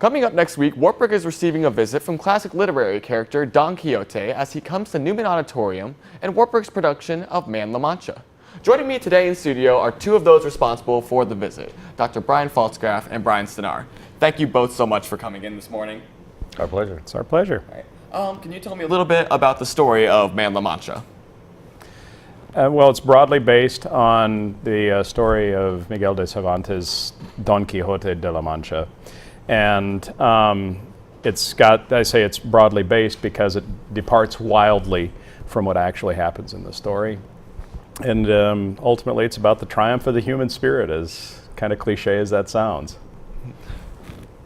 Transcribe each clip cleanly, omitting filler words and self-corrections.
Coming up next week, Wartburg is receiving a visit from classic literary character Don Quixote as he comes to Newman Auditorium and Wartburg's production of Man La Mancha. Joining me today in studio are two of those responsible for the visit, Dr. Brian Pfaltzgraff and Brian Stinar. Thank you both so much for coming in this morning. Our pleasure. It's our pleasure. All right. Can you tell me a little bit about the story of Man La Mancha? Well, it's broadly based on the story of Miguel de Cervantes' Don Quixote de la Mancha. And it's broadly based because it departs wildly from what actually happens in the story. And ultimately, it's about the triumph of the human spirit, as kind of cliche as that sounds.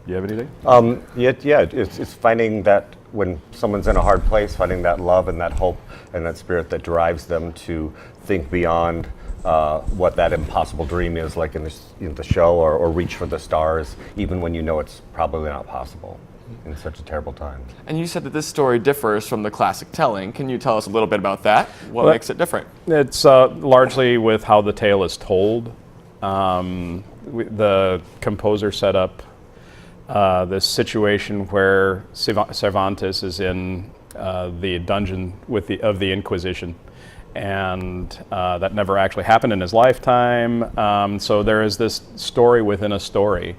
You have anything? It's finding that when someone's in a hard place, finding that love and that hope and that spirit that drives them to think beyond what that impossible dream is, like in the show, or reach for the stars, even when you know it's probably not possible in such a terrible time. And you said that this story differs from the classic telling. Can you tell us a little bit about that? What makes it different? It's largely with how the tale is told. The composer set up this situation where Cervantes is in the dungeon of the Inquisition, and that never actually happened in his lifetime. So there is this story within a story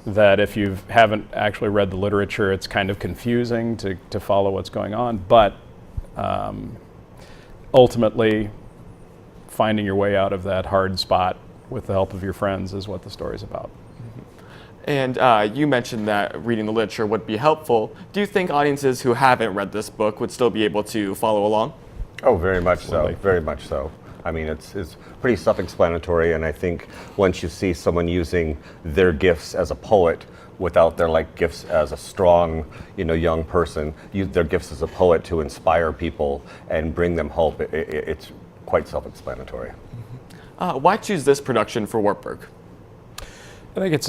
that if you haven't actually read the literature, it's kind of confusing to follow what's going on. But ultimately, finding your way out of that hard spot with the help of your friends is what the story's about. And you mentioned that reading the literature would be helpful. Do you think audiences who haven't read this book would still be able to follow along? Oh, very much so. Very much so. I mean, it's pretty self-explanatory, and I think once you see someone using their gifts as a poet without their gifts as a strong, young person, their gifts as a poet to inspire people and bring them hope, it's quite self-explanatory. Why choose this production for Wartburg? I think it's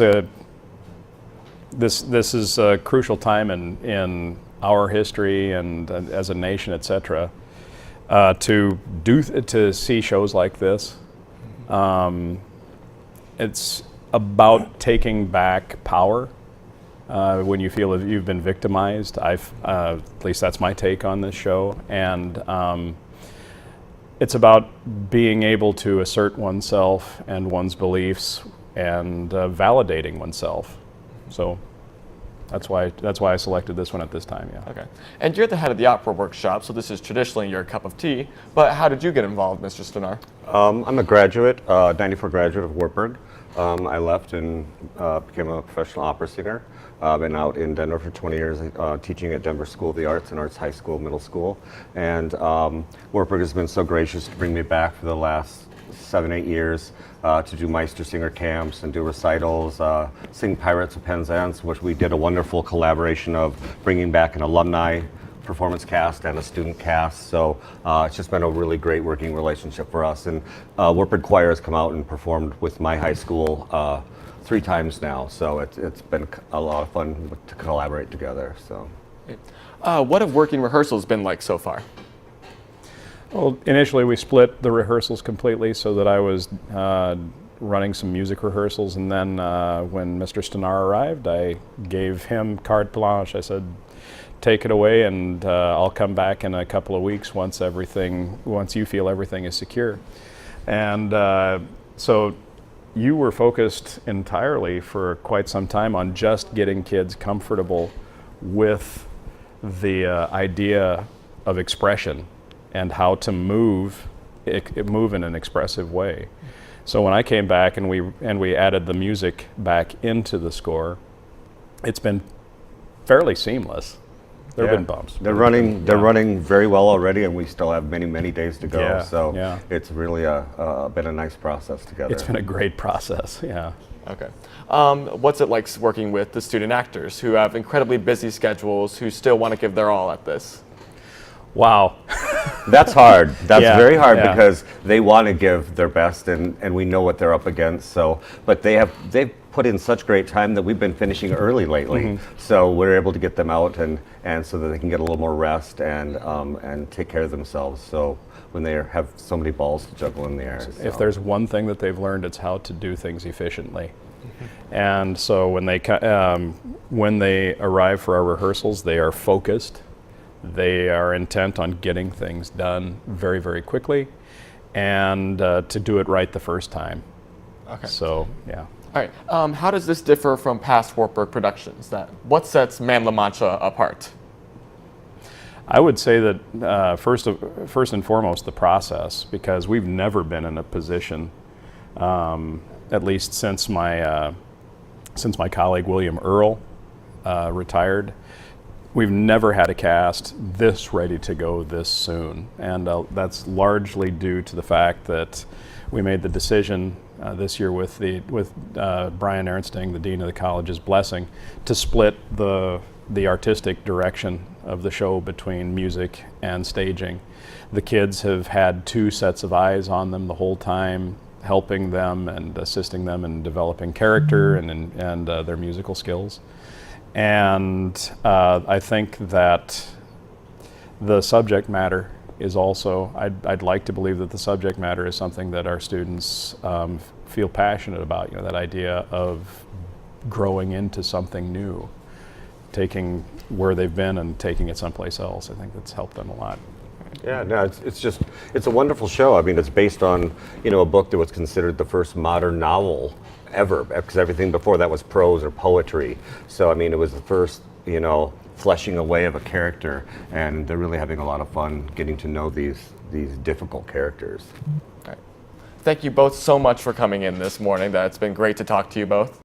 this is a crucial time in our history and as a nation, etc. To see shows like this. It's about taking back power when you feel that you've been victimized. At least that's my take on this show, and it's about being able to assert oneself and one's beliefs and validating oneself. So that's why I selected this one at this time. Yeah. Okay. And you're the head of the opera workshop, so this is traditionally your cup of tea. But how did you get involved, Mr. Stinar? I'm a graduate, 94 graduate of Wartburg. I left and became a professional opera singer. I've been out in Denver for 20 years, teaching at Denver School of the Arts and Arts High School, Middle School. And Wartburg has been so gracious to bring me back for the last 7-8 years to do Meistersinger camps and do recitals, sing Pirates of Penzance, which we did a wonderful collaboration of bringing back an alumni performance cast and a student cast. So it's just been a really great working relationship for us. And Wartburg Choir has come out and performed with my high school 3 times now. So it's been a lot of fun to collaborate together. So, what have working rehearsals been like so far? Well, initially we split the rehearsals completely so that I was running some music rehearsals, and then when Mr. Stinar arrived, I gave him carte blanche. I said, take it away, and I'll come back in a couple of weeks once you feel everything is secure. And so you were focused entirely for quite some time on just getting kids comfortable with the idea of expression and how to move in an expressive way. So when I came back and we added the music back into the score, it's been fairly seamless. There have been bumps. They're running very well already, and we still have many days to go. It's really been a nice process together. It's been a great process. Yeah. Okay. What's it like working with the student actors who have incredibly busy schedules, who still want to give their all at this? Wow. That's hard. That's very hard because they want to give their best, and we know what they're up against. So, but they've put in such great time that we've been finishing early lately. So we're able to get them out and so that they can get a little more rest and take care of themselves. So when they have so many balls to juggle in the air. If there's one thing that they've learned, it's how to do things efficiently. And so when they arrive for our rehearsals, they are focused. They are intent on getting things done very, very quickly, and to do it right the first time. Okay. So, yeah. All right. How does this differ from past Wartburg productions? What sets Man La Mancha apart? I would say that first and foremost, the process, because we've never been in a position, at least since my colleague William Earl retired, we've never had a cast this ready to go this soon, and that's largely due to the fact that we made the decision this year with Brian Ernstine, the dean of the college's blessing, to split the artistic direction of the show between music and staging. The kids have had two sets of eyes on them the whole time, helping them and assisting them in developing character and their musical skills. And I think that the subject matter is also, I'd like to believe that the subject matter is something that our students feel passionate about, that idea of growing into something new, taking where they've been and taking it someplace else. I think that's helped them a lot. Yeah, no, it's a wonderful show. I mean, it's based on, a book that was considered the first modern novel ever, because everything before that was prose or poetry. So, I mean, it was the first, fleshing away of a character, and they're really having a lot of fun getting to know these difficult characters. All right. Thank you both so much for coming in this morning. It's been great to talk to you both.